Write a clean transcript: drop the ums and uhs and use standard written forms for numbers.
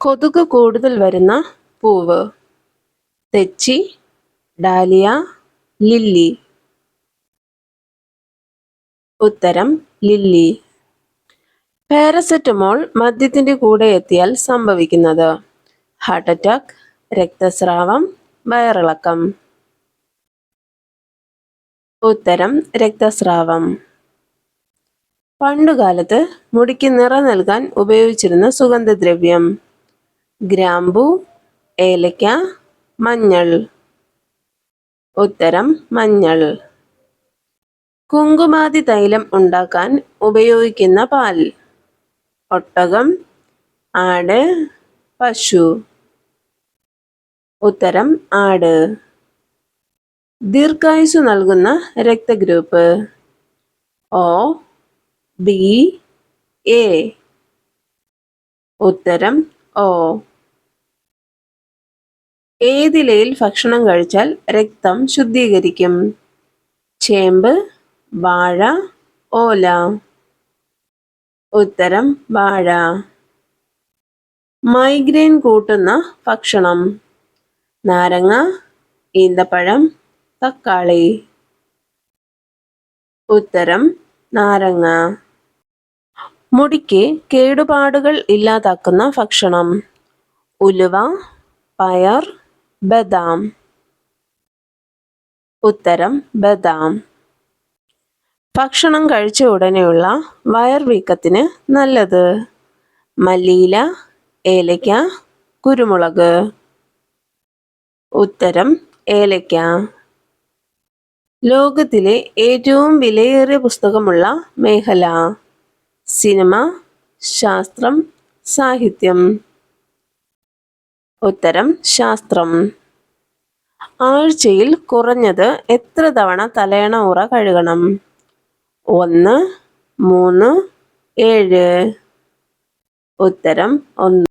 കൊതുക് കൂടുതൽ വരുന്ന പൂവ്? തെച്ചി, ഡാലിയ, ലില്ലി. ഉത്തരം ലില്ലി. പാരസെറ്റമോൾ മദ്യത്തിന്റെ കൂടെ എത്തിയാൽ സംഭവിക്കുന്നത്? ഹാർട്ട് അറ്റാക്ക്, രക്തസ്രാവം, വയറിളക്കം. ഉത്തരം രക്തസ്രാവം. പണ്ടുകാലത്ത് മുടിക്ക് നിറം നൽകാൻ ഉപയോഗിച്ചിരുന്ന സുഗന്ധദ്രവ്യം? ഗ്രാമ്പു, ഏലക്ക, മഞ്ഞൾ. ഉത്തരം മഞ്ഞൾ. കുങ്കുമാതി തൈലം ഉണ്ടാക്കാൻ ഉപയോഗിക്കുന്ന പാൽ? ഒട്ടകം, ആട്, പശു. ഉത്തരം ആട്. ദീർഘായുസ്സു നൽകുന്ന രക്തഗ്രൂപ്പ്? O, B, A. ഉത്തരം O. ഏതിലയിൽ ഭക്ഷണം കഴിച്ചാൽ രക്തം ശുദ്ധീകരിക്കും? ചേമ്പ്, വാഴ, ഓല. ഉത്തരം വാഴ. മൈഗ്രെയിൻ കൂട്ടുന്ന ഭക്ഷണം? നാരങ്ങ, ഈന്തപ്പഴം, തക്കാളി. ഉത്തരം നാരങ്ങ. മുടിക്ക് കേടുപാടുകൾ ഇല്ലാതാക്കുന്ന ഭക്ഷണം? ഉലുവ, പയർ, ബദാം. ഉത്തരം ബദാം. ഭക്ഷണം കഴിച്ച ഉടനെയുള്ള വയർവീക്കത്തിന് നല്ലത്? മല്ലിയില, ഏലക്ക, കുരുമുളക്. ഉത്തരം ഏലക്ക. ലോകത്തിലെ ഏറ്റവും വിലയേറിയ പുസ്തകമുള്ള മേഖല? സിനിമ, ശാസ്ത്രം, സാഹിത്യം. ഉത്തരം ശാസ്ത്രം. ആഴ്ചയിൽ കുറഞ്ഞത് എത്ര തവണ തലയണ ഉറ കഴുകണം? 1, 3, 7. ഉത്തരം 1.